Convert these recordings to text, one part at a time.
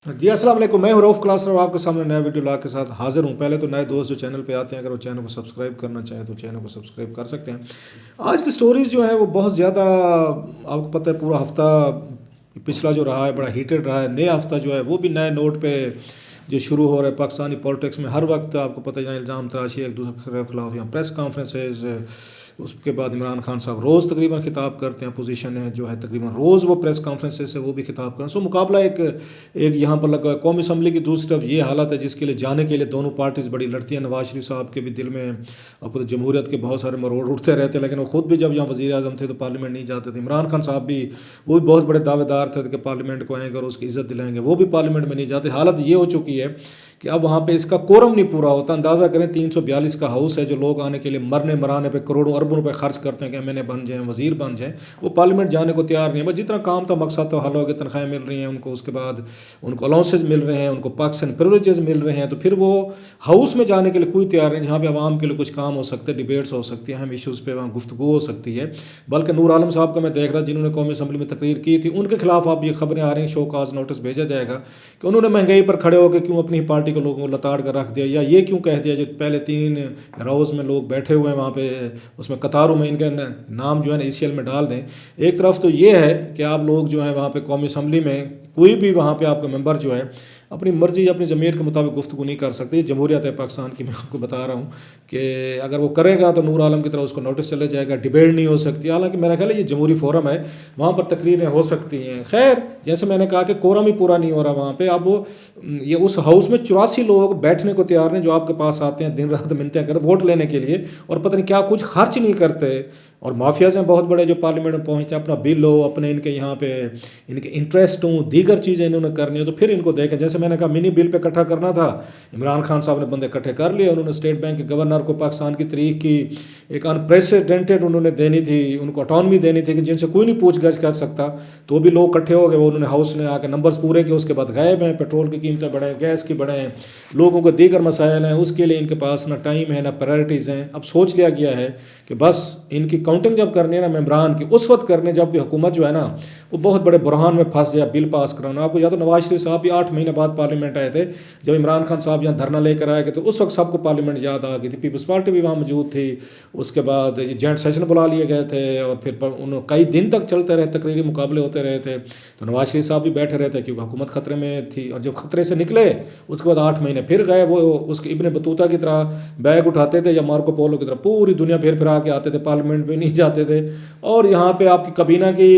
جی السلام علیکم، میں ہوں رؤف کلاس اور آپ کے سامنے نیا ویڈیو لا کے ساتھ حاضر ہوں۔ پہلے تو نئے دوست جو چینل پہ آتے ہیں، اگر وہ چینل کو سبسکرائب کرنا چاہیں تو چینل کو سبسکرائب کر سکتے ہیں۔ آج کی سٹوریز جو ہیں وہ بہت زیادہ، آپ کو پتہ ہے پورا ہفتہ پچھلا جو رہا ہے بڑا ہیٹڈ رہا ہے۔ نیا ہفتہ جو ہے وہ بھی نئے نوٹ پہ جو شروع ہو رہا ہے۔ پاکستانی پولیٹکس میں ہر وقت آپ کو پتہ ہے الزام تراشی ایک دوسرے کے خلاف، یہاں پریس کانفرنسز، اس کے بعد عمران خان صاحب روز تقریباً خطاب کرتے ہیں، اپوزیشن ہے جو ہے تقریباً روز وہ پریس کانفرنسز سے وہ بھی خطاب کریں۔ سو مقابلہ ایک یہاں پر لگا ہے۔ قومی اسمبلی کی دوسری طرف یہ حالت ہے جس کے لیے جانے کے لیے دونوں پارٹیز بڑی لڑتی ہیں۔ نواز شریف صاحب کے بھی دل میں آپ جمہوریت کے بہت سارے مروڑ اٹھتے رہتے، لیکن وہ خود بھی جب یہاں وزیر اعظم تھے تو پارلیمنٹ نہیں جاتے تھے۔ عمران خان صاحب بھی وہ بھی بہت بڑے دعوے دار تھے کہ پارلیمنٹ کو آئیں گے اور اس کی عزت دلائیں گے، وہ بھی پارلیمنٹ میں نہیں جاتے۔ حالت یہ ہو چکی ہے کہ اب وہاں پہ اس کا کورم نہیں پورا ہوتا۔ اندازہ کریں 342 کا ہاؤس ہے، جو لوگ آنے کے لیے مرنے مرانے پہ کروڑوں اربوں روپے خرچ کرتے ہیں کہ ایم این اے بن جائیں، وزیر بن جائیں، وہ پارلیمنٹ جانے کو تیار نہیں ہے۔ بس جتنا کام تھا مقصد تو حل ہو گیا، تنخواہیں مل رہی ہیں ان کو، اس کے بعد ان کو الاؤنسز مل رہے ہیں، ان کو پرکس اینڈ پریولیجز مل رہے ہیں، تو پھر وہ ہاؤس میں جانے کے لیے کوئی تیار نہیں جہاں پہ عوام کے لیے کچھ کام ہو سکتے، ڈیبیٹس ہو سکتی ہیں، اہم ایشوز پہ وہاں گفتگو ہو سکتی ہے۔ بلکہ نور عالم صاحب کا میں دیکھ رہا جنہوں نے قومی اسمبلی میں تقریر کی تھی، ان کے خلاف اب یہ خبریں آ رہی ہیں، شو کاز نوٹس بھیجا جائے گا کہ انہوں نے مہنگائی پر کھڑے ہو کے کیوں اپنی پارٹی کے لوگوں کو لتاڑ کر رکھ دیا، یا یہ کیوں کہہ دیا جو پہلے 3 روز میں لوگ بیٹھے ہوئے ہیں وہاں پہ، اس میں قطاروں میں ان کا نام جو ہے نا ECL میں ڈال دیں۔ ایک طرف تو یہ ہے کہ آپ لوگ جو ہیں وہاں پہ قومی اسمبلی میں کوئی بھی وہاں پہ آپ کا ممبر جو ہے اپنی مرضی اپنی ضمیر کے مطابق گفتگو نہیں کر سکتے۔ یہ جمہوریت ہے پاکستان کی، میں آپ کو بتا رہا ہوں کہ اگر وہ کرے گا تو نور عالم کی طرح اس کو نوٹس چلے جائے گا، ڈیبیٹ نہیں ہو سکتی۔ حالانکہ میرا خیال ہے یہ جمہوری فورم ہے، وہاں پر تقریریں ہو سکتی ہیں۔ خیر جیسے میں نے کہا کہ کورم ہی پورا نہیں ہو رہا وہاں پہ۔ اب یہ اس ہاؤس میں 84 لوگ بیٹھنے کو تیار ہیں جو آپ کے پاس آتے ہیں دن رات منتیں کر ووٹ لینے کے لیے، اور پتہ نہیں کیا کچھ خرچ نہیں کرتے۔ اور مافیاز ہیں بہت بڑے جو پارلیمنٹ میں پہنچتے ہیں، اپنا بل ہو، اپنے ان کے یہاں پہ ان کے انٹرسٹ ہوں، دیگر چیزیں انہوں نے کرنی ہو تو پھر ان کو دیکھیں۔ جیسے میں نے کہا منی بل پہ اکٹھا کرنا تھا، عمران خان صاحب نے بندے اکٹھے کر لیے، انہوں نے اسٹیٹ بینک کے گورنر کو پاکستان کی تاریخ کی ایک انپریسیڈنٹڈ انہوں نے دینی تھی، ان کو اٹانومی دینی تھی کہ جن سے کوئی نہیں پوچھ گچھ کر سکتا، تو بھی لوگ اکٹھے ہو گئے، وہ انہوں نے ہاؤس میں آ کے نمبرز پورے کیے، اس کے بعد غائب ہیں۔ پیٹرول کی قیمتیں بڑھیں، گیس کی بڑھیں، لوگوں کو دیگر مسائل ہیں، اس کے لیے ان کے پاس نہ ٹائم ہے نہ پرائرٹیز ہیں۔ اب سوچ لیا گیا ہے کہ بس ان کی کاؤنٹنگ جب کرنی ہے نا ممبران کی، اس وقت کرنے جب کہ حکومت جو ہے نا وہ بہت بڑے بحران میں پھنس جائے بل پاس کرانا۔ آپ کو یاد ہے نواز شریف صاحب بھی 8 مہینے بعد پارلیمنٹ آئے تھے، جب عمران خان صاحب یہاں دھرنا لے کر آئے گئے تو اس وقت سب کو پارلیمنٹ یاد آ گئی تھی، پیپلز پارٹی بھی وہاں موجود تھی۔ اس کے بعد یہ جوائنٹ سیشن بلا لیے گئے تھے اور پھر انہوں کئی دن تک چلتے رہے، تقریری مقابلے ہوتے رہے تھے، تو نواز شریف صاحب بھی بیٹھے رہے تھے کیونکہ حکومت خطرے میں تھی۔ اور جب خطرے سے نکلے اس کے بعد 8 مہینے پھر گئے، وہ اس کے ابن بطوطہ کی طرح بیگ اٹھاتے تھے یا مارکو پولو کی طرح پوری دنیا پھر آ کے آتے تھے، پارلیمنٹ میں نہیں جاتے تھے، اور یہاں پہ آپ کی کابینہ کی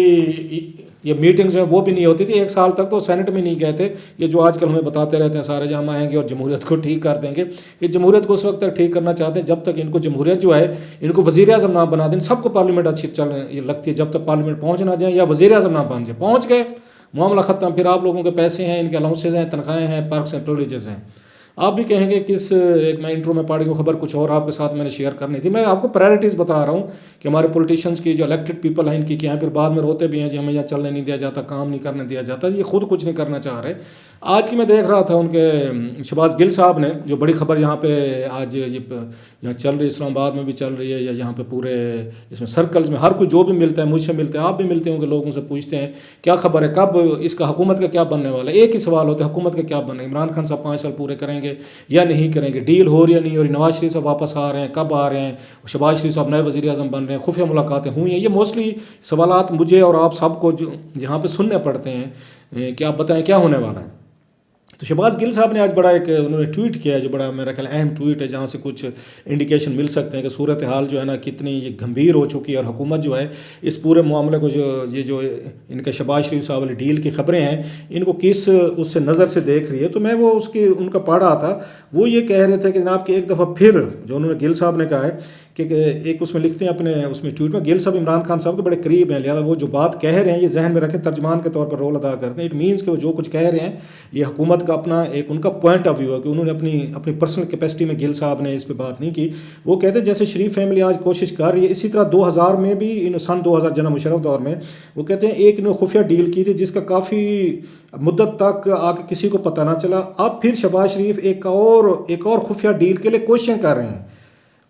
یہ میٹنگز ہیں وہ بھی نہیں ہوتی تھی۔ 1 سال تک تو سینٹ میں نہیں گئے تھے۔ یہ جو آج کل ہمیں بتاتے رہتے ہیں سارے جہاں ہم آئیں گے اور جمہوریت کو ٹھیک کر دیں گے، یہ جمہوریت کو اس وقت تک ٹھیک کرنا چاہتے ہیں جب تک ان کو جمہوریت جو ہے ان کو وزیر اعظم نہ بنا دیں۔ سب کو پارلیمنٹ اچھی یہ لگتی ہے جب تک پارلیمنٹ پہنچ نہ جائیں یا وزیر اعظم نہ بن جائے، پہنچ گئے معاملہ ختم، پھر آپ لوگوں کے پیسے ہیں، ان کے الاؤنسز ہیں، تنخواہیں ہیں، پرکس ہیں، پریولیجز ہیں۔ آپ بھی کہیں گے کس ایک میں انٹرو میں پڑھی ہوں خبر کچھ اور آپ کے ساتھ میں نے شیئر کرنی تھی۔ میں آپ کو پرائرٹیز بتا رہا ہوں کہ ہمارے پولیٹیشینس کی جو الیکٹڈ پیپل ہیں ان کی کیا ہیں، پھر بعد میں روتے بھی ہیں جی ہمیں یہاں چلنے نہیں دیا جاتا، کام نہیں کرنے دیا جاتا، یہ خود کچھ نہیں کرنا چاہ رہے۔ آج کی میں دیکھ رہا تھا ان کے شہباز گل صاحب نے جو بڑی خبر یہاں پہ آج یہاں چل رہی، اسلام آباد میں بھی چل رہی ہے یا یہاں پہ پورے اس میں سرکلز میں ہر کوئی جو بھی ملتا ہے، مجھ سے ملتے ہیں، آپ بھی ملتے ہوں گے، لوگوں سے پوچھتے ہیں کیا خبر ہے، کب اس کا حکومت کا کیا بننے والا ہے۔ ایک ہی سوال ہوتا ہے حکومت کا کیا بننا ہے، عمران خان صاحب 5 سال پورے کریں گے یا نہیں کریں گے، ڈیل ہو رہی یا نہیں ہو رہی، نواز شریف صاحب واپس آ رہے ہیں کب آ رہے ہیں، شہباز شریف صاحب نئے وزیر اعظم بن رہے ہیں، خفیہ ملاقاتیں ہوئی ہیں۔ یہ موسٹلی سوالات مجھے اور آپ سب کو یہاں پہ سننے پڑتے ہیں کہ آپ بتائیں کیا ہونے والا ہے۔ تو شہباز گل صاحب نے آج بڑا ایک انہوں نے ٹویٹ کیا ہے جو بڑا میرا خیال اہم ٹویٹ ہے، جہاں سے کچھ انڈیکیشن مل سکتے ہیں کہ صورتحال جو ہے نا کتنی یہ گمبھیر ہو چکی ہے، اور حکومت جو ہے اس پورے معاملے کو جو ان کے شہباز شریف صاحب والی ڈیل کی خبریں ہیں ان کو کس اس سے نظر سے دیکھ رہی ہے۔ تو میں وہ ان کا پڑھ رہا تھا، وہ یہ کہہ رہے تھے کہ جناب کہ ایک دفعہ پھر جو انہوں نے گل صاحب نے کہا ہے کہ ایک اس میں لکھتے ہیں اپنے اس میں ٹویٹ میں، گل صاحب عمران خان صاحب کے بڑے قریب ہیں، لہٰذا وہ جو بات کہہ رہے ہیں یہ ذہن میں رکھیں، ترجمان کے طور پر رول ادا کرتے ہیں۔ اٹ مینس کہ وہ جو کچھ کہہ رہے ہیں یہ حکومت کا اپنا ایک ان کا پوائنٹ آف ویو ہے کہ انہوں نے اپنی پرسنل کیپیسٹی میں گل صاحب نے اس پہ بات نہیں کی۔ وہ کہتے ہیں جیسے شریف فیملی آج کوشش کر رہی ہے، اسی طرح 2000 میں بھی سن 2000 جناب مشرف دور میں وہ کہتے ہیں ایک نے خفیہ ڈیل کی تھی جس کا کافی مدت تک آ کے کسی کو پتہ نہ چلا۔ اب پھر شہباز شریف ایک اور خفیہ ڈیل کے لیے کوششیں کر رہے ہیں،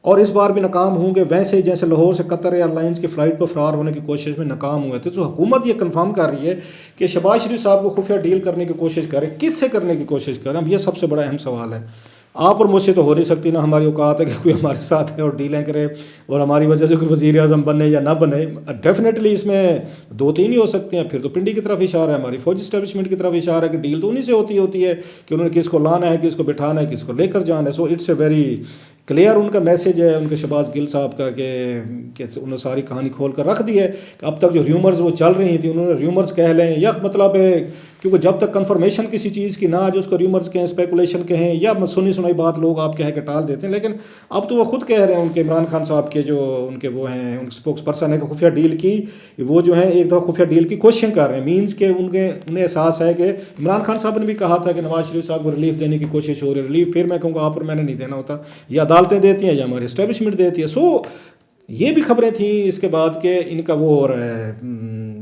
اور اس بار بھی ناکام ہوں گے، ویسے جیسے لاہور سے قطر ایئر لائنز کی فلائٹ پر فرار ہونے کی کوشش میں ناکام ہوئے تھے۔ تو حکومت یہ کنفرم کر رہی ہے کہ شہباز شریف صاحب کو خفیہ ڈیل کرنے کی کوشش کریں، کس سے کرنے کی کوشش کریں؟ اب یہ سب سے بڑا اہم سوال ہے۔ آپ اور مجھ سے تو ہو نہیں سکتی، نہ ہماری اوقات ہے کہ کوئی ہمارے ساتھ ہے اور ڈیلیں کرے اور ہماری وجہ سے کوئی وزیر اعظم بنے یا نہ بنے۔ ڈیفینیٹلی اس میں دو تین ہی ہو سکتے ہیں۔ پھر تو پنڈی کی طرف اشارہ ہے، ہماری فوجی اسٹیبلشمنٹ کی طرف اشارہ ہے کہ ڈیل تو انہیں سے ہوتی ہے کہ انہوں نے کس کو لانا ہے، کس کو بٹھانا ہے، کس کو لے کر جانا ہے۔ So it's a very clear ان کا میسیج ہے ان کے شہباز گل صاحب کا کہ انہوں نے ساری کہانی کھول کر رکھ دی ہے کہ اب تک جو ریومرز وہ چل رہی تھیں، انہوں نے ریومرز کہہ لیں یا مطلب ہے، کیونکہ جب تک کنفرمیشن کسی چیز کی نہ جو اس کو ریومرز کہیں، اسپیکولیشن کہیں، یا سنی سنائی بات لوگ آپ کہہ کے ٹال دیتے ہیں، لیکن اب تو وہ خود کہہ رہے ہیں ان کے عمران خان صاحب کے جو ان کے وہ ہیں ان اسپوکس پرسن ہے کہ خفیہ ڈیل کی وہ جو ہیں ایک دفعہ خفیہ ڈیل کی کوششیں کر رہے ہیں، مینس کہ انہیں احساس ہے کہ عمران خان صاحب نے بھی کہا تھا کہ نواز شریف صاحب کو ریلیف دینے کی کوشش ہو رہی ہے۔ ریلیف پھر میں کہوں گا آپ اور میں نے نہیں دینا ہوتا، یہ عدالتیں دیتی ہیں یا ہماری اسٹیبلشمنٹ دیتی ہے۔ سو یہ بھی خبریں تھیں اس کے بعد کہ ان کا وہ ہو رہا ہے،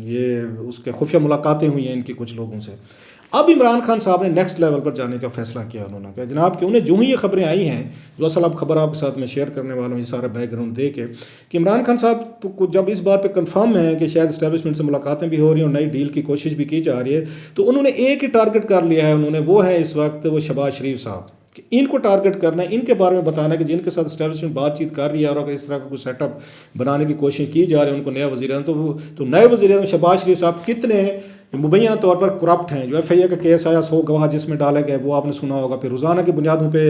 یہ اس کے خفیہ ملاقاتیں ہوئی ہیں ان کی کچھ لوگوں سے۔ اب عمران خان صاحب نے نیکسٹ لیول پر جانے کا فیصلہ کیا، انہوں نے کہا جناب کہ انہیں جو ہی یہ خبریں آئی ہیں، جو اصل اب خبر آپ کے ساتھ میں شیئر کرنے والا ہوں یہ سارا بیک گراؤنڈ دے کے، کہ عمران خان صاحب کو جب اس بات پہ کنفرم ہے کہ شاید اسٹیبلشمنٹ سے ملاقاتیں بھی ہو رہی ہیں اور نئی ڈیل کی کوشش بھی کی جا رہی ہے، تو انہوں نے ایک ہی ٹارگٹ کر لیا ہے، انہوں نے وہ ہے اس وقت وہ شہباز شریف صاحب، کہ ان کو ٹارگٹ کرنا ہے، ان کے بارے میں بتانا ہے کہ جن کے ساتھ اسٹیبلشمنٹ بات چیت کر رہی ہے اور اگر اس طرح کا کوئی سیٹ اپ بنانے کی کوشش کی جا رہی ہے ان کو نیا وزیر اعظم، تو نئے وزیر اعظم شہباز شریف صاحب کتنے مبینہ طور پر کرپٹ ہیں۔ جو ایف آئی اے کا کیس آیا 100 گواہ جس میں ڈالے گئے وہ آپ نے سنا ہوگا، پھر روزانہ کی بنیادوں پہ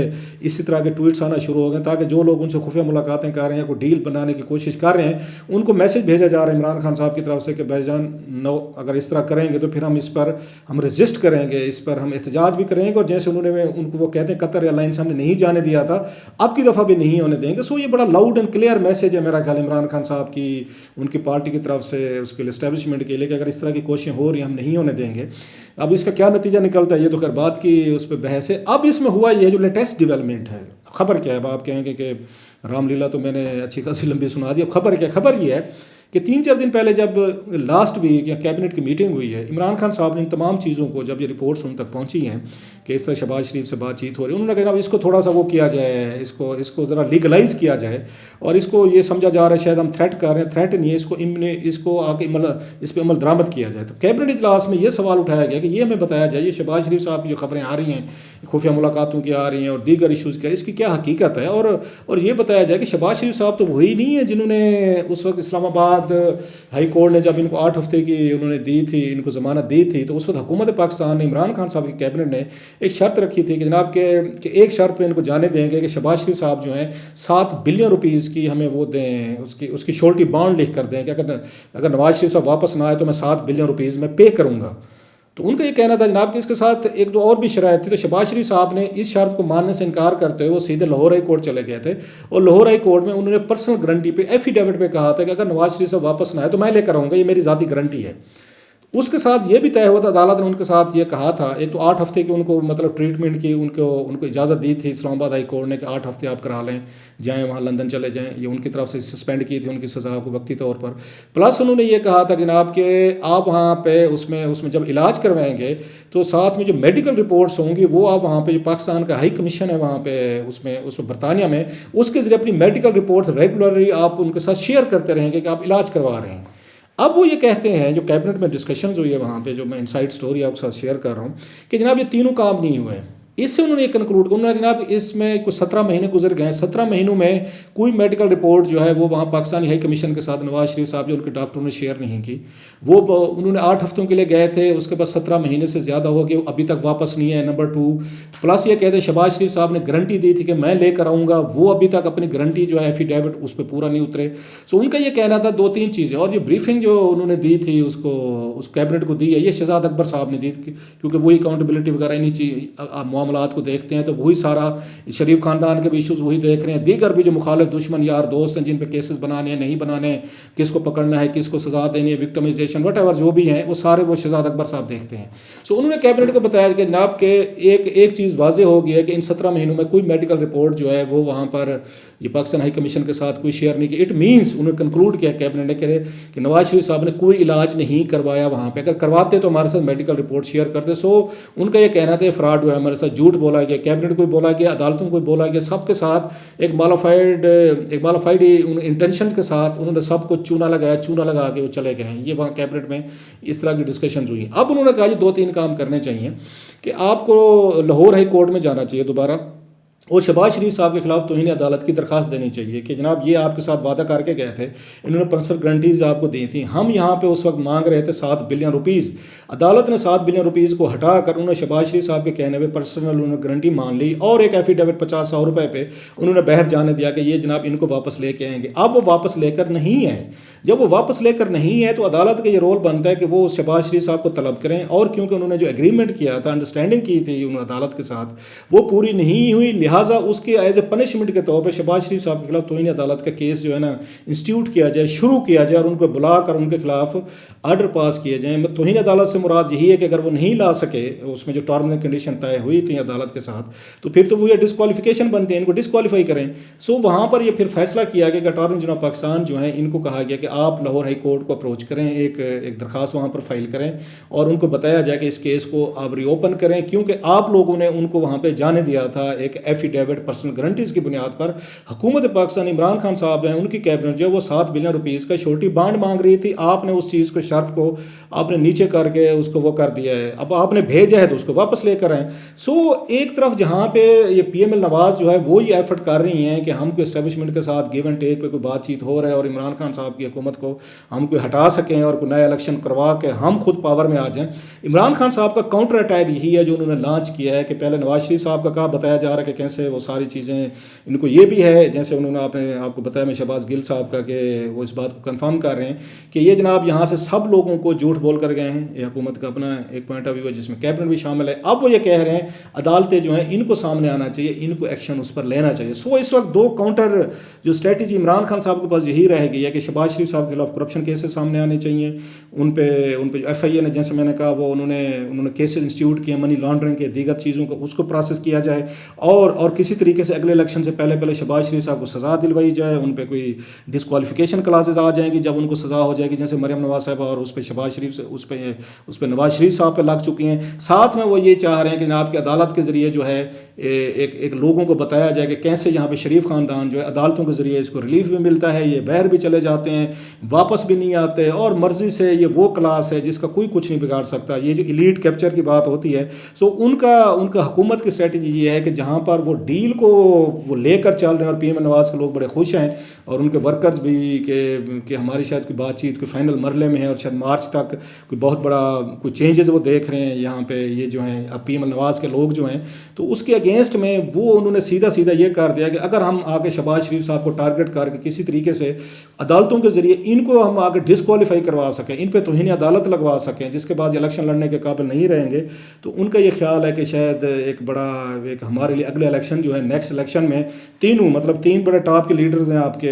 اسی طرح کے ٹویٹس آنا شروع ہو گئے تاکہ جو لوگ ان سے خفیہ ملاقاتیں کر رہے ہیں، کوئی ڈیل بنانے کی کوشش کر رہے ہیں، ان کو میسج بھیجا جا رہا ہے عمران خان صاحب کی طرف سے کہ بھائی جان نو، اگر اس طرح کریں گے تو پھر ہم اس پر ہم رجسٹ کریں گے، اس پر ہم احتجاج بھی کریں گے، اور جیسے انہوں نے ان کو وہ کہتے ہیں قطر ایئر لائنس ہم نے نہیں جانے دیا تھا، اب کی دفعہ بھی نہیں ہونے دیں گے۔ سو یہ بڑا لاؤڈ اینڈ کلیئر میسج ہے میرا خیال عمران خان صاحب کی ان کی پارٹی کی طرف سے اس کے لیے اسٹیبلشمنٹ کے لیے کہ اگر اس طرح کی کوششیں ہو رہی ہیں ہم نہیں ہونے دیں گے۔ اب اس کا کیا نتیجہ نکلتا ہے یہ تو خیر بات کی اس پہ بحث ہے۔ اب اس میں ہوا یہ جو لیٹسٹ ڈیولپمنٹ ہے، خبر کیا ہے؟ اب آپ کہیں گے کہ رام لیلا تو میں نے اچھی خاصی لمبی سنا دی، اب خبر کیا؟ خبر یہ ہے کہ 3-4 دن پہلے جب لاسٹ ویک یا کیبنٹ کی میٹنگ ہوئی ہے، عمران خان صاحب نے ان تمام چیزوں کو جب یہ رپورٹس ان تک پہنچی ہیں کہ اس طرح شہباز شریف سے بات چیت ہو رہی ہے، انہوں نے کہا اب اس کو تھوڑا سا وہ کیا جائے، اس کو ذرا لیگلائز کیا جائے، اور اس کو یہ سمجھا جا رہا ہے شاید ہم تھریٹ کر رہے ہیں، تھریٹ نہیں ہے، اس کو آ کے اس پہ عمل درآمد کیا جائے۔ تو کیبنٹ اجلاس میں یہ سوال اٹھایا گیا کہ یہ ہمیں بتایا جائے یہ شہباز شریف صاحب کی جو خبریں آ رہی ہیں خفیہ ملاقاتوں کی آ رہی ہیں اور دیگر ایشوز کی، اس کی کیا حقیقت ہے، اور یہ بتایا جائے کہ شہباز شریف صاحب تو وہی نہیں ہے جنہوں نے اس وقت اسلام آباد ہائی کورٹ نے جب ان کو 8 ہفتے کی انہوں نے دی تھی، ان کو ضمانت دی تھی، تو اس وقت حکومت پاکستان نے عمران خان صاحب کی کیبنٹ نے ایک شرط رکھی تھی کہ جناب کہ ایک شرط پہ ان کو جانے دیں گے کہ شہباز شریف صاحب جو ہیں 7 بلین روپیز کی ہمیں وہ دیں، اس کی شورٹی بانڈ لکھ کر دیں کہ اگر نواز شریف صاحب واپس نہ آئے تو میں 7 بلین روپیز میں پے کروں گا۔ تو ان کا یہ کہنا تھا جناب کہ اس کے ساتھ ایک دو اور بھی شرائط تھی، تو شہباز شریف صاحب نے اس شرط کو ماننے سے انکار کرتے ہوئے وہ سیدھے لاہور ہائی کورٹ چلے گئے تھے، اور لاہور ہائی کورٹ میں انہوں نے پرسنل گارنٹی پہ ایفیڈیوٹ پہ کہا تھا کہ اگر نواز شریف صاحب واپس نہ آئے تو میں لے کر آؤں گا، یہ میری ذاتی گارنٹی ہے۔ اس کے ساتھ یہ بھی طے ہوا تھا، عدالت نے ان کے ساتھ یہ کہا تھا، ایک تو 8 ہفتے کی ان کو مطلب ٹریٹمنٹ کی ان کو اجازت دی تھی اسلام آباد ہائی کورٹ نے کہ 8 ہفتے آپ کرا لیں، جائیں وہاں لندن چلے جائیں، یہ ان کی طرف سے سسپینڈ کی تھی ان کی سزا کو وقتی طور پر، پلس انہوں نے یہ کہا تھا جناب کہ آپ وہاں پہ اس میں جب علاج کروائیں گے تو ساتھ میں جو میڈیکل رپورٹس ہوں گی وہ آپ وہاں پہ جو پاکستان کا ہائی کمیشن ہے وہاں پہ اس میں برطانیہ میں، اس کے ذریعے اپنی میڈیکل رپورٹس ریگولرلی آپ ان کے ساتھ شیئر کرتے رہیں گے کہ آپ علاج کروا رہے ہیں۔ اب وہ یہ کہتے ہیں جو کیبنٹ میں ڈسکشنز ہوئی ہے وہاں پہ، جو میں انسائڈ سٹوری آپ کے ساتھ شیئر کر رہا ہوں، کہ جناب یہ تینوں کام نہیں ہوئے۔ اس سے انہوں نے کنکلوڈ کیا، انہوں نے جناب اس میں کچھ 17 مہینے گزر گئے ہیں، 17 مہینوں میں کوئی میڈیکل رپورٹ جو ہے وہ وہاں پاکستانی ہائی کمیشن کے ساتھ نواز شریف صاحب جو ان کے ڈاکٹروں نے شیئر نہیں کی، وہ انہوں نے 8 ہفتوں کے لیے گئے تھے، اس کے بعد 17 مہینے سے زیادہ ہو گئے، ابھی تک واپس نہیں ہے۔ نمبر 2 پلس یہ کہتے ہیں شہباز شریف صاحب نے گارنٹی دی تھی کہ میں لے کر آؤں گا، وہ ابھی تک اپنی گارنٹی جو ہے ایفیڈیوٹ اس پہ پورا نہیں اترے۔ سو ان کا یہ کہنا تھا 2-3 چیزیں، اور یہ بریفنگ جو انہوں نے دی تھی اس کیبنٹ کو دی ہے، یہ شہزاد اکبر صاحب نے دی تھی، کیونکہ وہی اکاؤنٹیبلٹی وغیرہ انہیں معاملات کو دیکھتے ہیں، تو وہی سارا شریف خاندان کے بھی ایشوز وہی دیکھ رہے ہیں، دیگر بھی جو مخالف دشمن یار دوست ہیں جن پہ کیسز بنانے ہیں نہیں بنانے ہیں، کس کو پکڑنا ہے کس کو سزا دینی ہے، وکٹمائزیشن وٹ ایور جو بھی ہیں وہ سارے وہ شہزاد اکبر صاحب دیکھتے ہیں۔ سو انہوں نے کیبنٹ کو بتایا کہ جناب کہ ایک چیز واضح ہو گئی ہے کہ ان 17 مہینوں میں کوئی میڈیکل رپورٹ جو ہے وہ وہاں پر یہ پاکستان ہائی کمیشن کے ساتھ کوئی شیئر نہیں کیا. اٹ مینس انہوں نے کنکلوڈ کیا کیبنٹ نے کہ نواز شریف صاحب نے کوئی علاج نہیں کروایا وہاں پہ. اگر کرواتے تو ہمارے ساتھ میڈیکل رپورٹ شیئر کرتے. سو ان کا یہ کہنا تھا فراڈ ہوا ہے ہمارے ساتھ, جھوٹ بولا گیا, کیبنٹ کو بولا گیا, عدالتوں کو بولا گیا, سب کے ساتھ ایک مالافائڈ انٹینشن کے ساتھ انہوں نے سب کو چونا لگا کے وہ چلے گئے ہیں. یہ وہاں کیبنٹ میں اس طرح کی ڈسکشنز ہوئی. اب انہوں نے کہا یہ 2-3 کام کرنے چاہیے کہ آپ کو لاہور ہائی کورٹ میں جانا چاہیے دوبارہ, اور شہباز شریف صاحب کے خلاف توہین عدالت کی درخواست دینی چاہیے کہ جناب یہ آپ کے ساتھ وعدہ کر کے گئے تھے, انہوں نے پرسنل گارنٹیز آپ کو دی تھیں, ہم یہاں پہ اس وقت مانگ رہے تھے 7 بلین روپیز, عدالت نے 7 بلین روپیز کو ہٹا کر انہوں نے شہباز شریف صاحب کے کہنے پہ پرسنل انہوں نے گارنٹی مان لی, اور ایک ایفیڈیوٹ 50-100 روپے پہ انہوں نے باہر جانے دیا کہ یہ جناب ان کو واپس لے کے آئیں گے. اب وہ واپس لے کر نہیں ہے. جب وہ واپس لے کر نہیں ہے تو عدالت کا یہ رول بنتا ہے کہ وہ شہباز شریف صاحب کو طلب کریں, اور کیونکہ انہوں نے جو ایگریمنٹ کیا تھا, انڈرسٹینڈنگ کی تھی انہوں نے عدالت کے ساتھ, وہ پوری نہیں ہوئی, لہٰذا اس کے ایز اے پنشمنٹ کے طور پہ شہباز شریف صاحب کے خلاف توہین عدالت کا کیس جو ہے نا انسٹیٹیوٹ کیا جائے, شروع کیا جائے, اور ان کو بلا کر ان کے خلاف آرڈر پاس کیے جائیں. توہین عدالت سے مراد یہی ہے کہ اگر وہ نہیں لا سکے اس میں جو ٹرمز اینڈ کنڈیشن طے ہوئی تھیں عدالت کے ساتھ, تو پھر تو وہ یہ ڈسکوالیفیکیشن بنتے ہیں, ان کو ڈسکوالیفائی کریں. سو وہاں پر یہ پھر فیصلہ کیا گیا کہ اٹارنی جنرل پاکستان جو ہیں ان کو کہا گیا کہ آپ لاہور ہائی کورٹ کو اپروچ کریں, ایک درخواست وہاں پر فائل کریں, اور ان کو بتایا جائے کہ اس کیس کو آپ ری اوپن کریں, کیونکہ آپ لوگوں نے ان کو وہاں پہ جانے دیا تھا ایک ایفیڈیوٹ پرسنل گارنٹیز کی بنیاد پر. حکومت پاکستان عمران خان صاحب ہیں, ان کی کیبنٹ جو وہ 7 بلین روپیز کا شورٹی بانڈ مانگ رہی تھی, آپ نے اس چیز کو شرط کو آپ نے نیچے کر کے اس کو وہ کر دیا ہے, اب آپ نے بھیجا ہے تو اس کو واپس لے کر آئیں. سو ایک طرف جہاں پہ یہ پی ایم ایل نواز جو ہے وہ یہ ایفرٹ کر رہی ہیں کہ ہم کو اسٹیبلشمنٹ کے ساتھ گیو اینڈ ٹیک پہ کوئی بات چیت ہو رہا ہے, اور عمران خان صاحب کی حکومت کو ہم کوئی ہٹا سکیں اور کوئی نیا الیکشن کروا کے ہم خود پاور میں آ جائیں. عمران خان صاحب کا کاؤنٹر اٹیک یہی ہے جو انہوں نے لانچ کیا ہے کہ پہلے نواز شریف صاحب کا کہا بتایا جا رہا ہے کہ کیسے وہ ساری چیزیں ان کو یہ بھی ہے, جیسے انہوں نے آپ کو بتایا میں شہباز گل صاحب کا, کہ وہ اس بات کو کنفرم کر رہے ہیں کہ یہ جناب یہاں سے سب لوگوں کو جھوٹ بول کر گئے ہیں. یہ حکومت کا اپنا ایک پوائنٹ آف ویو ہے جس میں کیبنٹ بھی شامل ہے. اب وہ یہ کہہ رہے ہیں عدالتیں جو ہیں ان کو سامنے آنا چاہیے, ان کو ایکشن اس پر لینا چاہیے. سو اس وقت 2 کاؤنٹر جو اسٹریٹجی عمران خان صاحب کے پاس یہی رہے گی ہے کہ شہباز شریف صاحب کے خلاف کرپشن کیسز سامنے آنے چاہیے, ان پہ جو ایف آئی اے نے جیسے میں نے کہا وہ انہوں نے کیسز انسٹیٹیوٹ کیے, منی لانڈرنگ کے دیگر چیزوں کو اس کو پروسیس کیا جائے, اور کسی طریقے سے اگلے الیکشن سے پہلے شہباز شریف صاحب کو سزا دلوائی جائے. ان پہ کوئی ڈسکوالیفیکیشن کلاسز آ جائیں گی جب ان کو سزا ہو جائے گی, جیسے مریم نواز صاحبہ اور اس پہ شہباز شریف سے اس پہ نواز شریف صاحب پہ لگ چکی ہیں. ساتھ میں وہ یہ چاہ رہے ہیں کہ جناب کی عدالت کے ذریعے جو ہے ایک لوگوں کو بتایا جائے کہ کیسے یہاں پہ شریف خاندان جو ہے عدالتوں کے ذریعے اس کو ریلیف بھی ملتا ہے, یہ باہر بھی چلے جاتے ہیں, واپس بھی نہیں آتے, اور مرضی سے یہ وہ کلاس ہے جس کا کوئی کچھ نہیں بگاڑ سکتا. یہ جو ایلیٹ کیپچر کی بات ہوتی ہے, سو ان کا حکومت کی اسٹریٹجی یہ ہے کہ جہاں پر وہ ڈیل کو وہ لے کر چل رہے ہیں, اور پی ایم نواز کے لوگ بڑے خوش ہیں, اور ان کے ورکرز بھی کہ ہماری شاید کوئی بات چیت کوئی فائنل مرحلے میں ہے, اور شاید مارچ تک کوئی بہت بڑا کوئی چینجز وہ دیکھ رہے ہیں یہاں پہ. یہ جو ہیں اب پی ایم نواز کے لوگ جو ہیں, تو اس کے اگینسٹ میں وہ انہوں نے سیدھا یہ کر دیا کہ اگر ہم آگے شہباز شریف صاحب کو ٹارگٹ کر کے کسی طریقے سے عدالتوں کے ذریعے ان کو ہم آگے ڈسکوالیفائی کروا سکیں, ان پہ توہین عدالت لگوا سکیں, جس کے بعد الیکشن لڑنے کے قابل نہیں رہیں گے, تو ان کا یہ خیال ہے کہ شاید ایک ہمارے لیے اگلے الیکشن جو ہے نیکسٹ الیکشن میں مطلب 3 بڑے ٹاپ کے لیڈرز ہیں آپ کے,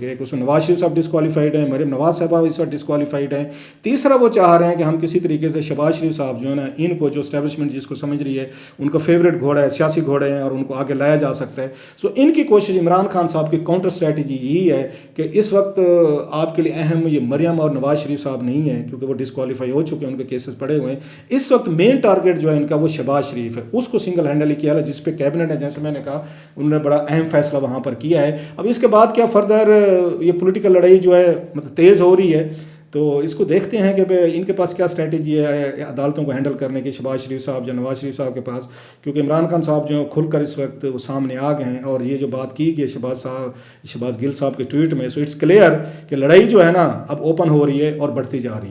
ایک اس میں نواز شریف صاحب ڈسکوالیفائڈ ہیں, مریم نواز صاحبہ اس وقت ڈسکوالیفائڈ ہیں. تیسرا وہ چاہ رہے ہیں کہ ہم کسی طریقے سے شہباز شریف صاحب جو ہے نا ان کو جو اسٹیبلشمنٹ جس کو سمجھ رہی ہے ان کا فیوریٹ گھوڑا ہے, سیاسی گھوڑے ہیں, اور ان کو آگے لایا جا سکتا ہے. سو ان کی کوشش عمران خان صاحب کی کاؤنٹر اسٹریٹجی یہی ہے کہ اس وقت آپ کے لیے اہم یہ مریم اور نواز شریف صاحب نہیں ہیں, کیونکہ وہ ڈسکوالیفائی ہو چکے ہیں, ان کے کیسز پڑے ہوئے ہیں. اس وقت مین ٹارگٹ جو ہے ان کا وہ شہباز شریف ہے, اس کو سنگل ہینڈلی کیا ہے, جس پہ کیبنٹ نے جیسے میں نے کہا انہوں نے بڑا اہم فیصلہ وہاں پر کیا ہے. اب اس کے بعد کیا فردر یہ پولیٹیکل لڑائی جو ہے مطلب تیز ہو رہی ہے, تو اس کو دیکھتے ہیں کہ ان کے پاس کیا اسٹریٹجی ہے عدالتوں کو ہینڈل کرنے کی, شہباز شریف صاحب یا نواز شریف صاحب کے پاس, کیونکہ عمران خان صاحب جو کھل کر اس وقت وہ سامنے آ گئے ہیں. اور یہ جو بات کی کہ شہباز گل صاحب کے ٹویٹ میں, سو اٹس کلیئر کہ لڑائی جو ہے نا اب اوپن ہو رہی ہے اور بڑھتی جا رہی ہے.